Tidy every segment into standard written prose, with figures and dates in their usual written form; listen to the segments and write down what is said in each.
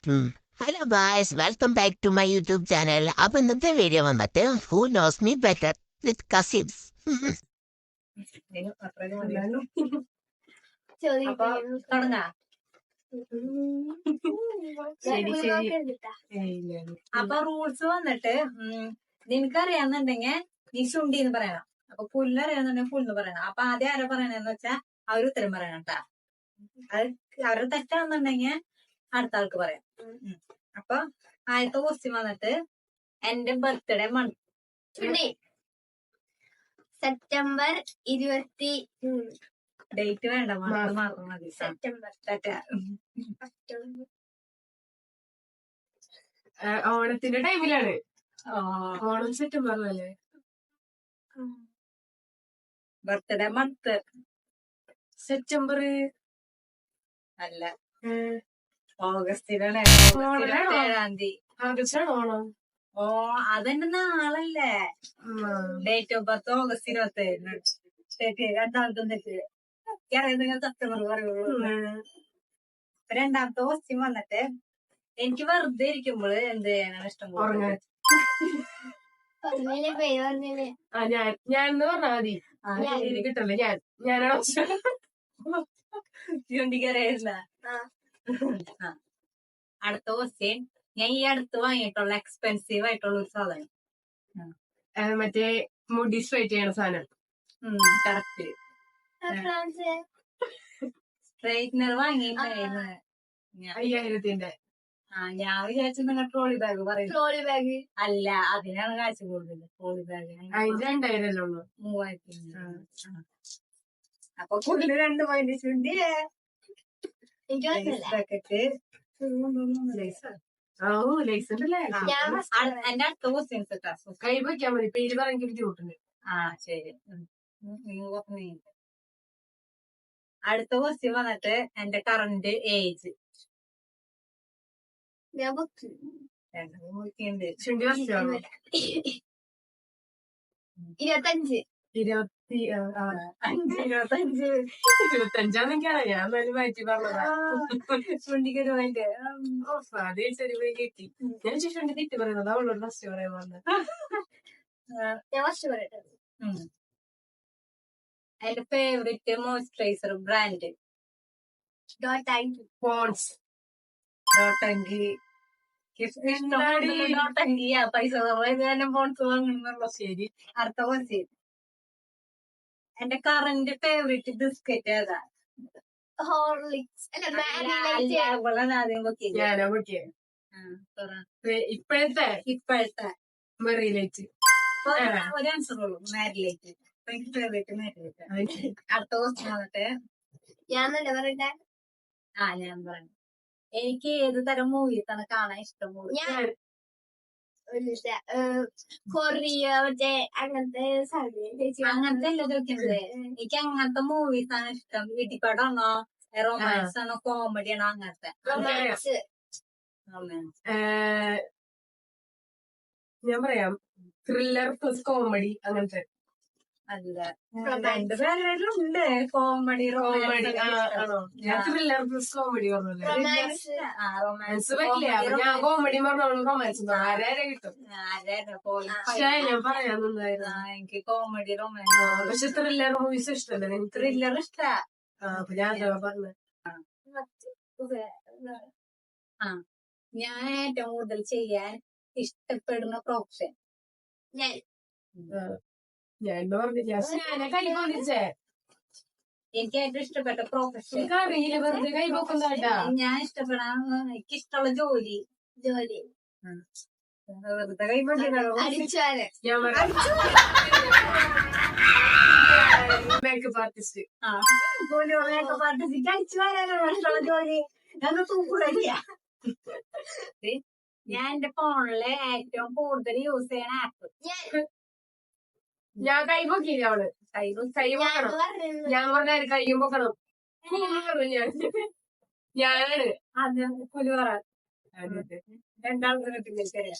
Hello guys, welcome back to my YouTube channel. അപ്പൊ ഇന്നത്തെ video വന്നിട്ട് who knows me better with cousins. അപ്പൊ rules വന്നിട്ട് നിനക്കറിയാന്നുണ്ടെങ്കിൽ നീ ശുണ്ടി എന്ന് പറയണം. അപ്പൊ പുല്ലറിയാന്നുണ്ടെങ്കിൽ പുല്ലെന്ന് പറയണം. അപ്പൊ ആദ്യം ആരാ പറയണെന്ന് വെച്ചാ അവർ ഉത്തരം പറയണം കേട്ടാ. അത് അവരുടെ തെറ്റാണെന്നുണ്ടെങ്കിൽ അടുത്ത ആൾക്ക് പറയാം. അപ്പൊ ആദ്യത്തെ ക്വസ്റ്റ്യൻ വന്നിട്ട് എന്റെ ബർത്ത്ഡേ മന്ത് സെപ്റ്റംബർ 23. ഡേറ്റ് വേണ്ട, മന്ത് മാത്രം മതി. സെപ്റ്റംബർ ഓണത്തിന്റെ ടൈമിലാണ്. ഓണം സെപ്റ്റംബറിലല്ലേ? ബർത്ത്ഡേ മന്ത് സെപ്റ്റംബർ അല്ല, ഓഗസ്റ്റിലാണ്. 7 തീയതി. ആഗസ്റ്റാണ് ഓണം. ഓ അതെന്നെ നാളല്ലേ? Date of birth August 27. രണ്ടാമത്തെ തെറ്റ് അറിയാം. സെപ്റ്റംബർ പറയുള്ളൂ. രണ്ടാമത്തെ ക്വസ്റ്റ്യൻ വന്നിട്ട് എനിക്ക് വെറുതെ ഇരിക്കുമ്പോൾ എന്ത് ചെയ്യാനാണ് ഇഷ്ടം? ഞാൻ പറഞ്ഞാ മതി. കിട്ടല്ലേ? ഞാനാണോ ചൂണ്ടിക്കറിയില്ല. അടുത്ത ക്വസ്റ്റ്യൻ, ഞാൻ ഈ അടുത്ത് വാങ്ങിയിട്ടുള്ള എക്സ്പെൻസീവ് ആയിട്ടുള്ള ഒരു സാധനം. മറ്റേ മുടി സ്ട്രൈറ്റ് ചെയ്യണ സാധനം. കറക്റ്റ്. സ്ട്രൈറ്റ്നർ വാങ്ങിയിട്ടായിരുന്നു 5000-ന്റെ. ഞാൻ വിചാരിച്ചു നിങ്ങൾ ട്രോളി ബാഗ് പറയും. ട്രോളി ബാഗ് അല്ല, അതിനാണ് കാശ് കൂടുതൽ. ട്രോളി ബാഗ് അതിന് 2000 ഉള്ളൂ. 3000. അപ്പൊ കൂടുതൽ 2 പോയിന്റ് ചുണ്ടി. എനിക്ക് ലൈസ് ഉണ്ടല്ലേ? എന്റെ അടുത്ത ക്വസ്റ്റ്യൻസ് കേട്ടാ. കൈ വയ്ക്കാൻ മതി, പേര് പറയാൻ ബുദ്ധിമുട്ടുണ്ട്. ശരി. അടുത്ത ക്വസ്റ്റ്യൻ വന്നിട്ട് എന്റെ കറന്റ് ഏജ്. ചുണ്ടി വർഷമാണോ? 25. 25 ഞാൻ നല്ല മാറ്റി പറഞ്ഞതാ. ചുണ്ടിക്കൊരു പോയിന്റ്. അതേ ശരി പോയി കിട്ടി. ഞാൻ ചുണ്ടി തെറ്റി പറയുന്നത് അവളോട് ഫസ്റ്റ് പറയാൻ പറഞ്ഞത്. ഞാൻ വർഷം പറയട്ടെ. എന്റെ ഫേവറേറ്റ് മോയ്സ്ചറൈസർ ബ്രാൻഡ്. പോൺസ്. ഡോട്ടങ്കി. ഡോട്ടങ്കിയാ പൈസ കുറവായത് തന്നെ പോൺസ് വാങ്ങുന്നുള്ളൂ. ശരി. അടുത്ത ക്വസ്റ്റ്യൻ, എന്റെ കറന്റ് ഫേവറേറ്റ് ബിസ്ക്കറ്റ് ഏതാ? ഹോർലിക്സ് ആദ്യം പൊക്കി. ഞാനാ പൊട്ടിയ ഇപ്പോഴത്തെ മെറിയിലേക്ക് ഒരു ആൻസർ ഉള്ളൂ, മാരിലേക്ക്. എനിക്ക് ഫേവറേറ്റ് മാരിലേക്ക്. അടുത്ത ക്വസ്റ്റ്യൻ വന്നിട്ട് ഞാൻ തന്നെ പറയട്ടെ. ഞാൻ പറഞ്ഞു, എനിക്ക് ഏത് തരം മൂവീസാണ് കാണാൻ ഇഷ്ടം? കൊറിയ മറ്റേ അങ്ങനത്തെ അങ്ങനത്തെ അല്ല ചോദിക്കുന്നത്. എനിക്ക് അങ്ങനത്തെ മൂവീസാണ് ഇഷ്ടം. ഇടിപ്പടാണോ, റൊമാൻസ് ആണോ, കോമഡി ആണോ? അങ്ങനത്തെ റൊമാൻസ്. ഞാൻ പറയാം, ത്രില്ലർ പ്ലസ് കോമഡി അങ്ങനത്തെ. അല്ല, രണ്ടുപേരും ഉണ്ട്. കോമഡി കോമഡി ആണോ? ഞാൻ ത്രില്ലർ പ്ലസ് കോമഡി പറഞ്ഞല്ലേ. റൊമാൻസ് പറ്റില്ല. ഞാൻ കോമഡി പറഞ്ഞോളൂ. റൊമാൻസ് ആരെ കിട്ടും. ഞാൻ പറയാൻ നിന്നായിരുന്നു. എനിക്ക് കോമഡി റൊമാൻസ്. പക്ഷെ ത്രില്ലർ മൂവീസ് ഇഷ്ടമല്ല. എനിക്ക് ത്രില്ലർ ഇഷ്ടാ. അപ്പൊ ഞാൻ പറഞ്ഞത്. ഞാൻ ഏറ്റവും കൂടുതൽ ചെയ്യാൻ ഇഷ്ടപ്പെടുന്ന പ്രൊഫഷൻ. ഞാൻ പറഞ്ഞില്ല. ഞാനെ കൈ പൊന്നിച്ചേ. എനിക്ക് ഏറ്റവും ഇഷ്ടപ്പെട്ട പ്രൊഫഷൻ അറിയില്ല. വെറുതെ കൈ പൊക്കുന്നതായിട്ടാ. ഞാൻ ഇഷ്ടപ്പെടാൻ എനിക്കിഷ്ടമുള്ള ജോലി. വെറുതെ കൈ അടിച്ചാല് ഞാൻ മേക്കപ്പ് ആർട്ടിസ്റ്റ്. മേക്കപ്പ് ആർട്ടിസ്റ്റ് അടിച്ചു വരാനാണ് ഇഷ്ടമുള്ള ജോലി. ഞാൻ തൂക്കൂടില്ല. ഞാൻ എന്റെ ഫോണില് ഏറ്റവും കൂടുതൽ യൂസ് ചെയ്യണ ആപ്പ്. ഞാൻ കൈ പൊക്കിയില്ല. അവള് കൈ പൊക്കണം. ഞാൻ പറഞ്ഞ കൈയും പൊക്കണം. ഞാനാണ് പുലിവറ. രണ്ടാമത്തെ കിട്ടില്ല.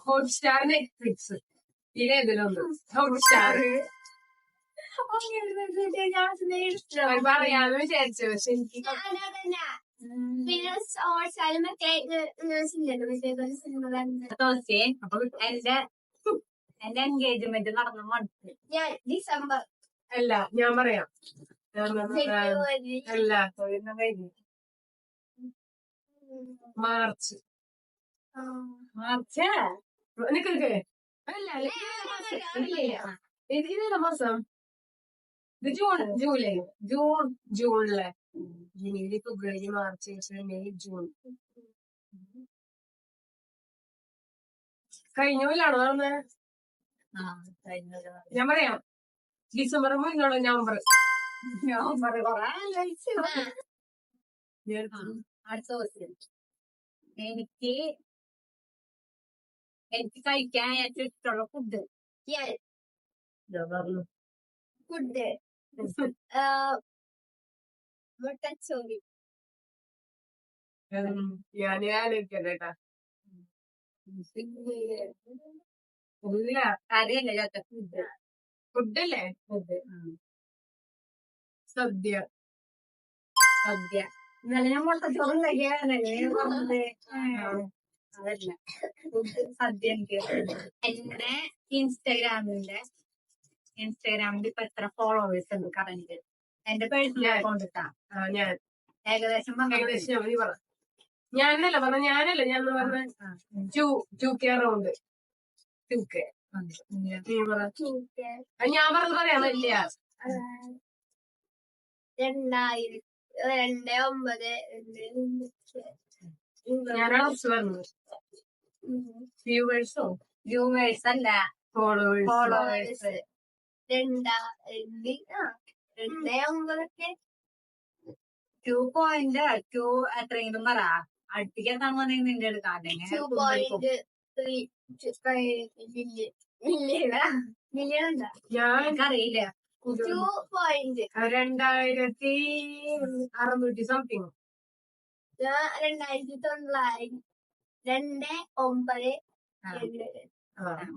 Hotstar, Netflix. ഇതിലേതിലൊന്ന്. ഹോട്ട്സ്റ്റാർ പറയാന്ന് വിചാരിച്ചു. പക്ഷെ എനിക്ക് പിന്നെ ഓർച്ചാലും മറ്റേ സിനിമ തോച്ചേ എന്റെ എൻഗേജ്മെന്റ് നടന്ന മടുത്ത്. ഞാൻ ഡിസംബർ അല്ല ഞാൻ പറയാം. ഫെബ്രുവരി അല്ല ഒരെണ്ണം കഴിഞ്ഞു. മാർച്ച്. മാർച്ച് നിനക്ക് അല്ല ഇതേതാ മാസം? ഇത് ജൂൺ ജൂലൈ ജൂണിലെ ജനുവരി ഫെബ്രുവരി മാർച്ച് ഏപ്രിൽ മെയ് ജൂൺ. കഴിഞ്ഞ കൊല്ലാണോ നടന്നത്? കഴിഞ്ഞത് ഞാൻ പറയാം. December മുന്നോളൂ November. നവംബർ കൊറേ കഴിച്ചു. അടുത്ത ക്വസ്റ്റ്യൻ. എനിക്ക് കഴിക്കാൻ ഏറ്റവും ഇഷ്ടമുള്ള ഫുഡ്. ഞാൻ ഫുഡ് മുട്ടച്ചോറി ഞാൻ ആലോചിക്കട്ടെ. ഇല്ല അറിയില്ല ചേട്ടാ ഫുഡ്. ഫുഡല്ലേ? ഫുഡ് സദ്യ. സദ്യ. ഇന്നലെ ഞാൻ മുട്ടച്ചോറും കഴിക്കാനല്ലേ പറഞ്ഞത്. അതല്ല ഫുഡ് സദ്യ. എനിക്ക് എന്റെ ഇൻസ്റ്റാഗ്രാമിൽ ഇപ്പൊ എത്ര ഫോളോവേഴ്സ് ഉണ്ട് കറന്റ്? എന്റെ പേഴ്സണൽ അക്കൗണ്ട് ഇട്ടാ ഞാൻ ഏകദേശം നീ പറ. ഞാനല്ല പറഞ്ഞ ഞാൻ പറഞ്ഞ 2K റൗണ്ട്. 2K നീ പറ. ഞാൻ പറഞ്ഞത് പറയാൻ പറ്റില്ല. 2009 ഞാനാണ് പറഞ്ഞത്. വ്യൂവേഴ്സോ? വ്യൂവേഴ്സ് അല്ല, ഫോളോവേഴ്സ്. ഫോളോവേഴ്സ്. 2009 2.2 എത്രയെങ്കിലും പറ. അടുപ്പിക്കാൻ വന്നെങ്കിൽ നിന്റെ എടുക്കാതെ 2.3 മില്യൺ ഉണ്ടാ ഞാൻ എനിക്കറിയില്ല. 2600 സംതിങ്. 29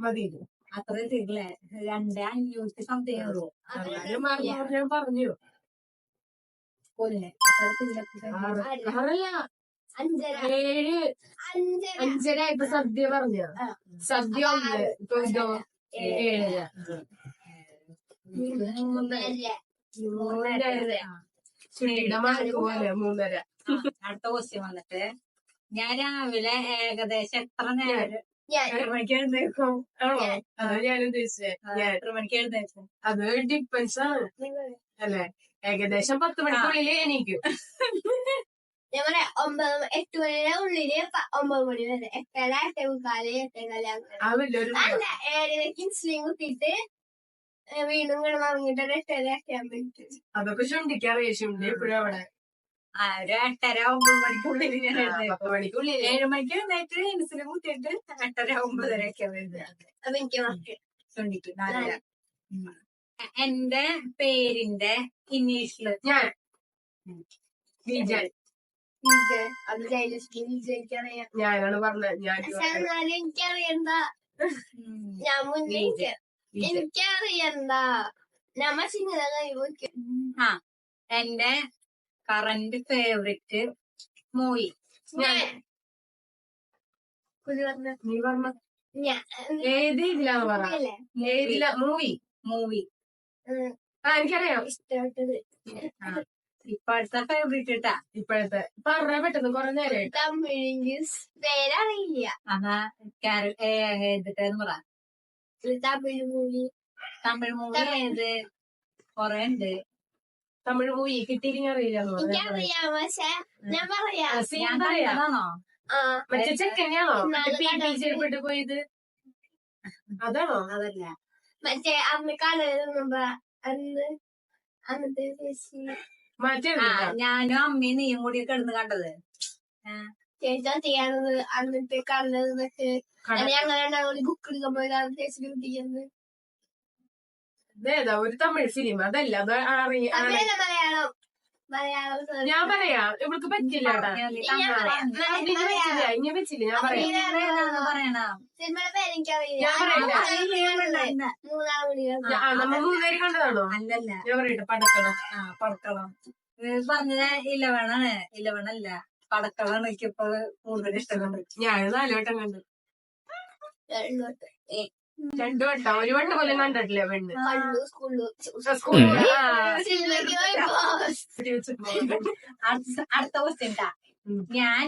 മതി. അത്ര എത്തിയില്ലേ? 2500 സംതിങ് ഉള്ളൂ. ഞാൻ പറഞ്ഞു. കൊല്ലെ ആറല്ല 5.5 ഇപ്പൊ സദ്യ പറഞ്ഞു. സദ്യ 1 7 ചുള്ളിയുടെ മാർക്ക് പോലെ 3.5. അടുത്ത ക്വസ്റ്റ്യൻ വന്നിട്ട്, ഞാൻ രാവിലെ ഏകദേശം എത്ര നേരം എത്ര മണിക്ക് എഴുന്നേക്കും? അതാ ഞാൻ ഉദ്ദേശിച്ചത്. എത്ര മണിക്ക് എഴുന്നേക്കും? അത് ഡിപ്പെൻസ് ആണ് അല്ലെ. ഏകദേശം 10 മണിക്കുള്ളിൽ എനിക്കും. ഞാൻ പറയാം 8 മണിയുടെ ഉള്ളില് 9 മണി വരെ 8:30 8:45 8:45 ആ വലിയൊരു അല്ല 7:00 ഇൻസുലിൻ കുത്തിയിട്ട് വീണ്ടും കിടന്ന് ഇറങ്ങിയിട്ട് 8:30 8:50 അതൊക്കെ ചുണ്ടിക്കറിയാം. ചുണ്ടി എപ്പോഴും അവിടെ. ഒരു 8:30 9 മണിക്കുള്ളിൽ ഞാൻ എഴുന്നേക്കും. 10 മണിക്കുള്ളിൽ 7 മണിക്ക് എഴുന്നേറ്റ് ഇൻസുലിൻ കുത്തിയിട്ട് 8:30 9:30 ഒക്കെ വരുന്നത്. അപ്പൊ എനിക്ക് മാർക്ക് ചുണ്ടിക്ക് എന്റെ പേരിന്റെ ഇനീഷ്യല് ഞാൻ വിജയ്. അത് ജയലക്ഷ്മി വിജയിക്കറിയാം. ഞാനാണ് പറഞ്ഞത്. ഞാൻ എന്നാലും എനിക്കറിയണ്ട. ഞാൻ മുന്നേ എനിക്കറിയണ്ട. നമ്മ ചിങ്ങന കഴിവ്. എന്റെ കറന്റ് ഫേവറേറ്റ് മൂവി. നീ പറഞ്ഞ ഞാൻ ഏത് ഇതിലാന്ന് പറ. ഏതില മൂവി? എനിക്കറിയാം. ഇഷ്ടപ്പെട്ടത് ഇപ്പോഴത്തെ ഫേവറേറ്റ് ഇട്ടാ. ഇപ്പോഴത്തെ പറഞ്ഞ പെട്ടെന്ന് കുറെ നേരം തമിഴ് പേരറിയില്ല. അതാ ഏതിട്ടെന്ന് പറ. തമിഴ് മൂവി ഏത് കൊറേ ഉണ്ട്. തമിഴ് മൂവി കിട്ടിയില്ലെങ്കിൽ അറിയില്ല. എനിക്കറിയാം. പക്ഷെ ഞാൻ പറയാം. പറയാണോ? മറ്റേ ചെക്കനെയാണോ ചെരുപ്പിട്ട് പോയത്? അതാണോ? അതല്ല. മറ്റേ അന്ന് കടയിൽ അന്നത്തെ മറ്റേ ഞാനും അമ്മയും നീയും കൂടി കിടന്ന് കണ്ടത്. ചേച്ചാ ചെയ്യാനത് അന്നത്തെ കടന്നൊക്കെ അങ്ങനെ ബുക്ക് എടുക്കാൻ പോയതാണ് ചേച്ചി കുട്ടിക്കുന്നത്. ഏതാ ഒരു തമിഴ് ഫിലിം? അതല്ല അത് മലയാളം ഞാൻ പറയാം. ഇവൾക്ക് പറ്റില്ല. ഇനി വെച്ചില്ല. ഞാൻ പറയാം. സിനിമയുടെ പേര് എനിക്കറിയില്ല. നമ്മ 3 പേര് കണ്ടതാണോ? അല്ലല്ല, ഞാൻ പറയട്ടെ. പടക്കണം. പടക്കളം പറഞ്ഞത് 11 അല്ല പടക്കളാണ് എനിക്കിപ്പോ കൂടുതൽ ഇഷ്ടമുണ്ട്. ഞാൻ 4 വട്ടം കണ്ടു. 2 വട്ടം, 1 വട്ടം പോലും കണ്ടിട്ടില്ല പെണ്ണ്. സ്കൂളിൽ അടുത്ത ക്വസ്റ്റ്യൻ ട്ടാ. ഞാൻ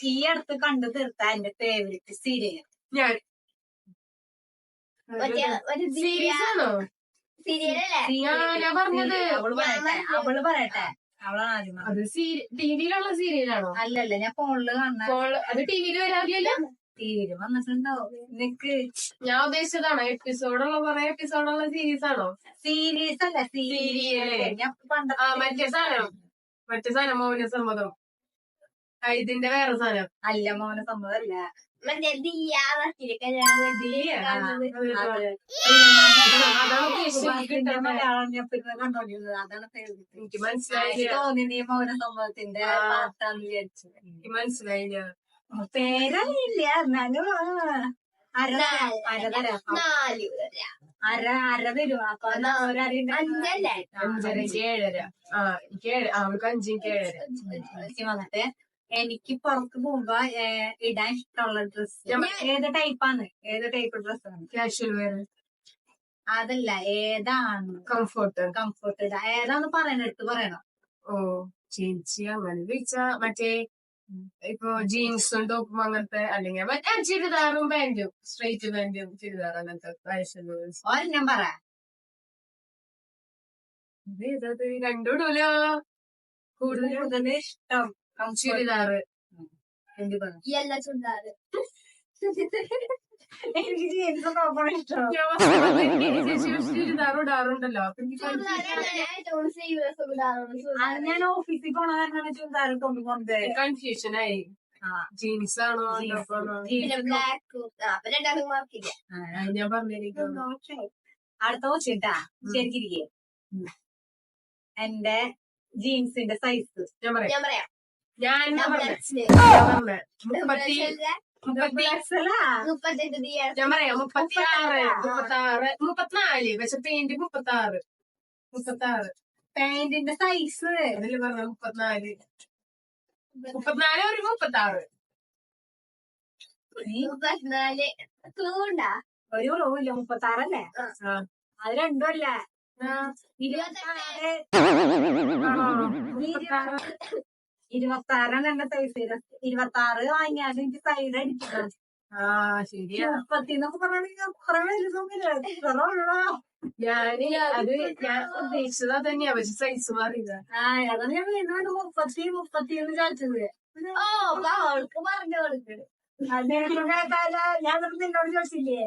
ഈ അടുത്ത് കണ്ടു തീർത്ത എന്റെ ഫേവറേറ്റ് സീരിയൽ. ഞാൻ സീരീസ് ആണോ ഞാൻ പറഞ്ഞത്? അവള് പറയട്ടെ, അവളാണ് ആദ്യം പറഞ്ഞത്. അത് ടിവിയിലുള്ള സീരിയലാണോ? അല്ലല്ല, ഞാൻ ഫോണില് കാണുന്ന. അത് ടിവിയിൽ വരാറില്ലല്ലോ. ടിവിയില് വന്നിട്ടുണ്ടോ നിനക്ക്? ഞാൻ ഉദ്ദേശിച്ചതാണോ എപ്പിസോഡുള്ള കുറെ എപ്പിസോഡുള്ള സീരീസ് ആണോ? സീരീസ് അല്ല, സീരിയല്. ഞാൻ മറ്റേ സാധനം മൗനസമ്മതം. ഇതിന്റെ വേറെ സാധനം അല്ല, മൗനസമ്മതം അല്ല. മറ്റേ മലയാളം ഞാൻ പിന്നെ കണ്ടോണ്ടിരുന്നത്. അതാണ് എനിക്ക് മനസ്സിലായില്ല. തോന്നി നീ മൗനസമ്മതത്തിന്റെ പാട്ടാന്ന് വിചാരിച്ചു. എനിക്ക് മനസ്സിലായില്ല. പേരറിയില്ല, എന്നാലും അര തരാം. അര തരും. അപ്പൊ അഞ്ചല്ലേ? 5:30 7:30. അവൾക്ക് 5 7:30 വന്നിട്ട് എനിക്ക് പുറത്ത് പോകുമ്പോ ഇടാൻ ഇഷ്ടമുള്ള ഡ്രസ് ഏത് ടൈപ്പാണ്? ഏത് ടൈപ്പ് ഡ്രസ്സാണ്? Casual wear. അതല്ല, ഏതാണ് കംഫർട്ട് ഇടാ? ഏതാന്ന് എടുത്ത് പറയണം. ഓ ചേച്ചി അങ്ങനെ ചോദിച്ചാ മറ്റേ ഇപ്പൊ ജീൻസും ടോപ്പും അങ്ങനത്തെ, അല്ലെങ്കിൽ മറ്റേ ചുരിദാറും പാന്റും, സ്ട്രൈറ്റ് പാന്റും ചുരിദാർ അങ്ങനത്തെ ഫാഷൻ. ഒരെണ്ണം പറ. ഇതത് കണ്ടുവിടൂലോ. കൂടുതൽ ഇഷ്ടം ചുരിദാറ്. എന്ത് പറ? എല്ലാ ചുണ്ടാറ് എനിക്ക് ജീൻസ് നോക്കണം ഇഷ്ടം. ചുരിദാർ ഇടാറുണ്ടല്ലോ. അത് ഞാൻ ഓഫീസിൽ പോണ കാരണമാണ് ചുരിദാർ കൊണ്ടുപോകുന്നത്. കൺഫ്യൂഷനായി. ജീൻസ് ആണോ ഞാൻ പറഞ്ഞിരിക്കുന്നു. അടുത്ത ക്വസ്റ്റ്യൻട്ടാ, ശരിക്കിരിക്കേ. എന്റെ ജീൻസിന്റെ സൈസ് ഞാൻ പറയാം. ഞാൻ 34. പക്ഷെ പെയിന്റ് 36. പാന്റിന്റെ സൈസ് അതില് പറഞ്ഞ 34 ഒരു 36. ഒരു കുറവില്ല, 36 അത് രണ്ടും അല്ല. 26 എന്റെ സൈസ്. 26 വാങ്ങിയാലും എനിക്ക് സൈഡ് അടിക്കണം. ശരിയാ. 30 എന്നൊക്കെ പറഞ്ഞാൽ കുറെ വലുതൊന്നുമില്ല. ഞാൻ ഉദ്ദേശിച്ചത് അതന്നെയാ, പക്ഷെ സൈസ് മാറിയത. അതാണ് ഞാൻ വീണ്ടും 30 എന്ന് ചോദിച്ചത്. അവൾക്ക് പറഞ്ഞു കൊടുക്കണ ഞാൻ നിന്നോട് ചോദിച്ചില്ലേ?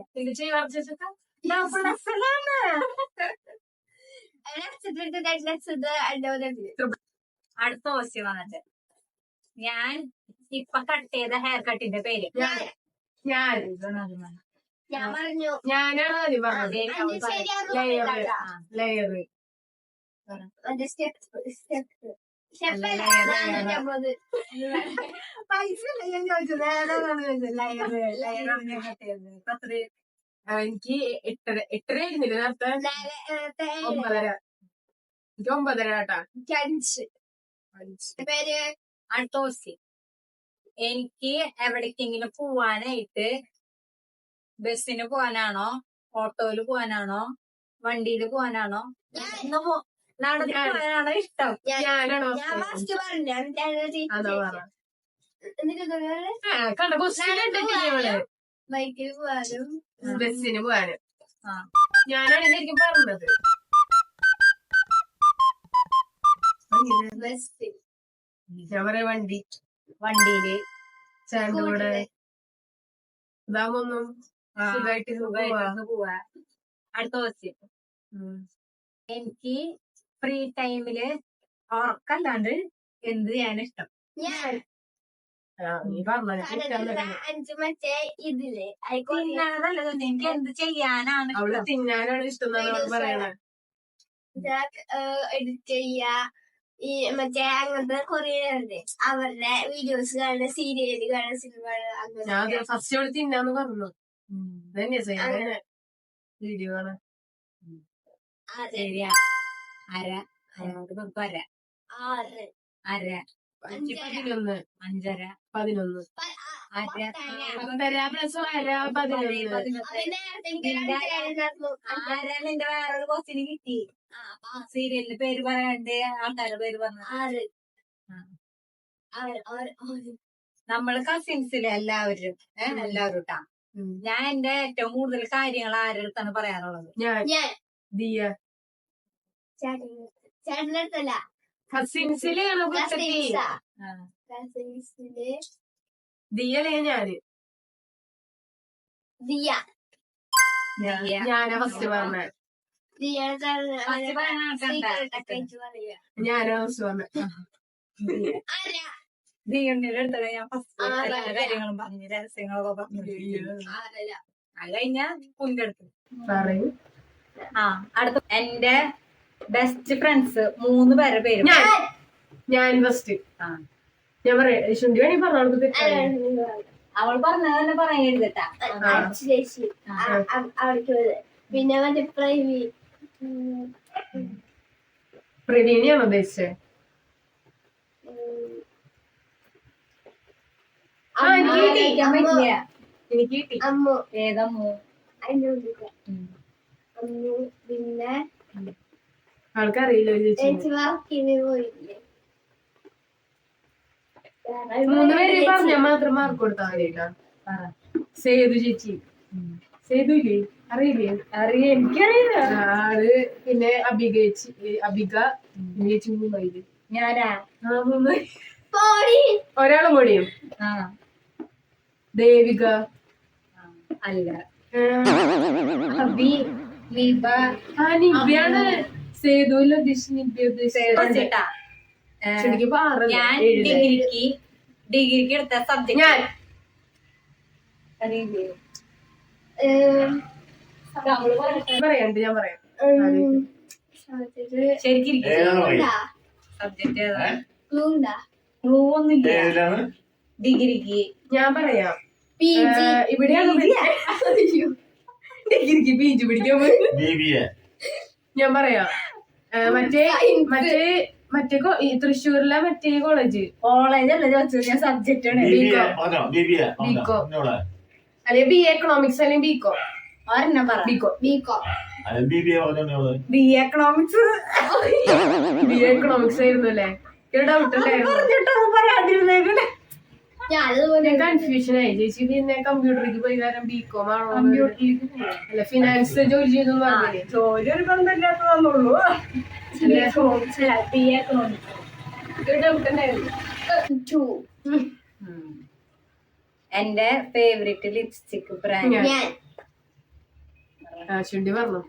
അടുത്ത ക്വസ്റ്റ്യൻ വന്നിട്ട്, ഞാൻ ഇപ്പൊ കട്ട് ചെയ്ത ഹെയർ കട്ടിന്റെ പേര്. ഞാൻ പറഞ്ഞു ഞാനാണ് ആദ്യം പറഞ്ഞത്. ലെയർ. പൈസ അല്ല ഞാൻ ചോദിച്ചത്, ഏതാണ് ചോദിച്ചത്? ലയറാണ് ഞാൻ കട്ട് ചെയ്തത്. എനിക്ക് 8:30 ആയിരുന്നില്ല നേരത്തെ. 9:30. എനിക്ക് 9:30 കേട്ടാ. പേര്. അടുത്ത ക്വസ്റ്റ്യൻ, എനിക്ക് എവിടേക്കെങ്കിലും പോവാനായിട്ട് ബസ്സിന് പോവാനാണോ, ഓട്ടോയില് പോവാനാണോ, വണ്ടിയില് പോവാനാണോ, നടന്നു പോവാനാണോ ഇഷ്ടം? ഞാനാണോ? ഞാൻ ഫസ്റ്റ് പറഞ്ഞു കണ്ട ബസ്സിന് ബൈക്കിൽ പോവാനും ബസ്സിന് പോവാനും. ഞാനാണ് ശരിക്കും പറഞ്ഞത്. ഞാൻ പറയാ വണ്ടിയില് ചേട്ടൻ്റെ കൂടെ ഇതാകുമ്പൊന്നും സുഖമായിട്ട് പോവാ. അടുത്ത ക്വസ്റ്റ്യൻ, എനിക്ക് ഫ്രീ ടൈമില് ഉറക്കല്ലാണ്ട് എന്ത് ചെയ്യാൻ ഇഷ്ടം? നീ പറഞ്ഞ 5 മറ്റേ ഇതില്ലേ തിന്നാനല്ല, എനിക്ക് എന്ത് ചെയ്യാനാണ് അവള് തിന്നാനാണ് ഇഷ്ടം എന്നാണ് പറയണേ. എഡിറ്റ് ചെയ്യാ, ഈ മറ്റേ അങ്ങനത്തെ കൊറേ ഉണ്ട്, അവരുടെ വീഡിയോസ് കാണുന്ന, സീരിയല് കാണുന്ന, സിനിമ ഞാൻ ഫസ്റ്റ് അവള് തിന്നാന്ന് പറഞ്ഞു. വീഡിയോ ആണ്. ശരിയാ. അര 11 5:30 11 10 പ്ലസ് 11 നിന്റെ വേറൊരു ക്വസ്റ്റിന് കിട്ടി. സീരിയലിന്റെ പേര് പറയാണ്ട് ആൾക്കാരുടെ പേര് പറഞ്ഞു. നമ്മള് കസിൻസില് എല്ലാവരും എല്ലാവരും ഇട്ടാ. ഞാൻ എന്റെ ഏറ്റവും കൂടുതൽ കാര്യങ്ങൾ ആരുടെ അടുത്താണ് പറയാറുള്ളത്? ഞാൻ ദിയ ചേട്ടനടുത്തല്ല കസിൻസില് ദിയ അല്ലെങ്കിൽ ഞാന് ദിയ ഞാനാ ഫസ്റ്റ് പറഞ്ഞ ഞാനാ ഫസ്റ്റ് പറഞ്ഞ ദിയുണ്ണിയുടെ അടുത്താണ് ഞാൻ ഫസ്റ്റ് എല്ലാ കാര്യങ്ങളും പറഞ്ഞു, രഹസ്യങ്ങളൊക്കെ പറഞ്ഞു. അത് കഴിഞ്ഞാ കുഞ്ഞിന്റെ അടുത്ത് പറയൂ. അടുത്ത എന്റെ ബെസ്റ്റ് ഫ്രണ്ട്സ് 3 പേരുടെ പേര്. ഞാൻ ഫസ്റ്റ് ഞാൻ പറയാം. ശുണ്ടി വേണമെങ്കിൽ പറഞ്ഞു. അവൾ പറഞ്ഞ തന്നെ പറയാൻ എഴുതട്ടാ. ചേച്ചി അവിടേക്ക് പിന്നെ മറ്റേ പ്രവീണിയാണോ ഉദ്ദേശിച്ചത്? എനിക്ക് കിട്ടി. അമ്മു ഏതമ്മു? അതിന്റെ അമ്മു പിന്നെ ആൾക്കറിയില്ല ചേച്ചി വർക്കിന് പോയില്ലേ? 3 പേര് പറഞ്ഞാൽ മാത്രം മാർക്ക് കൊടുത്താൽ മതിട്ടാ. സേതു ചേച്ചി, സേതു ഇല്ലേ? അറിയില്ലേ? എനിക്കറിയില്ല. ആള് പിന്നെ അബിക ചേച്ചി, അബിക ചേച്ചി 3 പേര്. ഞാനാ 3 ഒരാളും കൂടിയും. ദേവിക അല്ല. നിവ്യാണ്. സേതുവിൽ ഉദ്ദേശിച്ച ഞാൻ ഡിഗ്രിക്ക് എടുത്ത സബ്ജക്ട് ഞാൻ പറയാണ്ട് ഞാൻ പറയാം. ശരിക്കും സബ്ജക്ട് ക്ലൂ ഒന്നുമില്ല. ഡിഗ്രിക്ക് ഞാൻ പറയാം. ഇവിടെയാണ് ഡിഗ്രിക്ക് PG പിടിക്കാൻ ഞാൻ പറയാം. മറ്റേ തൃശ്ശൂരിലെ മറ്റേ കോളേജ് അല്ല ചോദിച്ചത്. ഞാൻ സബ്ജക്റ്റ് ആണ് ബികോ അല്ലെ BA എക്കണോമിക്സ് അല്ലെങ്കിൽ ബികോ ബികോ BA എക്കണോമിക്സ് ആയിരുന്നു അല്ലേ? ഡൗട്ട് ഉണ്ടായിരുന്നു. കൺഫ്യൂഷൻ ആയി ചേച്ചി. പിന്നെ കമ്പ്യൂട്ടറിലേക്ക് പോയി കാരണം ബികോം ആണോ അല്ല ഫിനാൻസ് ജോലി ചെയ്തു പറഞ്ഞില്ലേ? ജോലി ഒരു ബന്ധമില്ലാത്തതാന്നുള്ളൂ. ഡൗട്ട് ഉണ്ടായിരുന്നു. എന്റെ ഫേവറേറ്റ് ലിപ്സ്റ്റിക് ബ്രാൻഡ് ചുണ്ടി പറഞ്ഞു.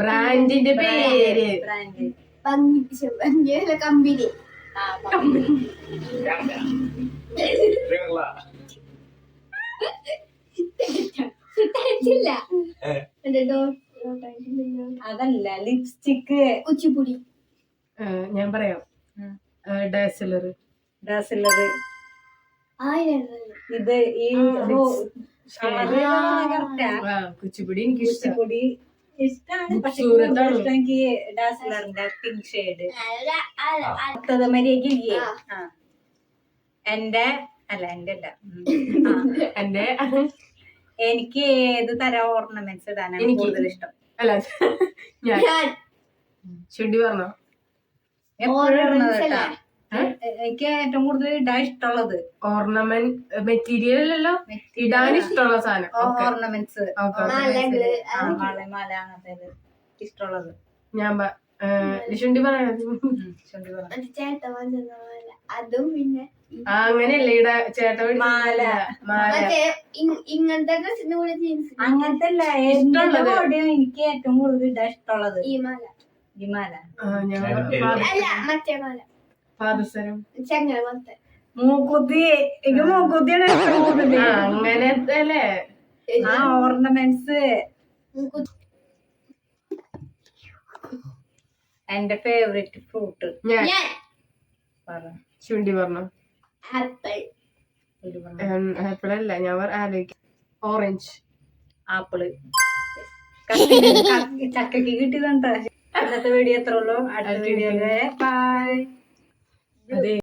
ബ്രാൻഡിന്റെ പേര് കമ്പനി അതല്ല ലിപ്സ്റ്റിക് കുച്ചിപ്പുടി. ഞാൻ പറയാം. ഡാസിലർ ഇത് ഈ കുച്ചിപ്പുടി എനിക്ക് കുച്ചിപ്പൊടി ഇഷ്ടമാണ്. പക്ഷെ എനിക്ക് ഡാസിലറിന്റെ പിങ്ക് ഷെയ്ഡ് മര്യാദ. എന്റെ എനിക്ക് ഏത് തരം ഓർണമെന്റ്സ് ഇടാനാണ് കൂടുതൽ ഇഷ്ടം? അല്ല ഞാൻ ചുണ്ടി പറഞ്ഞോ. എനിക്ക് ഏറ്റവും കൂടുതൽ ഇടാൻ ഇഷ്ടമുള്ളത് ഓർണമെന്റ് മെറ്റീരിയൽ അല്ലല്ലോ, ഇടാൻ ഇഷ്ടമുള്ള സാധനം. ഓർണമെന്റ്സ് മാല അങ്ങനത്തെ ഇഷ്ടമുള്ളത്. ഞാൻ ചുണ്ടി പറയാം. അതും പിന്നെ അങ്ങനെയല്ലേ ഇട ചേട്ട മാല ഇങ്ങനത്തെ ഡ്രസ്സിന്റെ കൂടെ ജീൻസ് അങ്ങനത്തെ അല്ല. എനിക്ക് ഏറ്റവും കൂടുതൽ ഇടാൻ ഇഷ്ടമുള്ളത് ഈ മാല അല്ല മറ്റേ മാല പാദസരം ചെങ്ങല പോലത്തെ മൂക്കുത്തി. എനിക്ക് മൂക്കുത്തിയാണ് ഏറ്റവും കൂടുതൽ. അങ്ങനത്തെ അല്ലേ ഓർണമെന്റ്സ്. എന്റെ ഫേവറേറ്റ് ഫ്രൂട്ട് ചുണ്ടി പറഞ്ഞു. ആപ്പിൾ അല്ല, ഞാൻ ആലോചിക്കാം. ഓറഞ്ച് ആപ്പിള് ചക്കക്ക് കിട്ടിയതുണ്ട്. ഇന്നത്തെ വീഡിയോ എത്ര ഉള്ളൂ. അടുത്ത വീഡിയോ ബൈ. അതെ.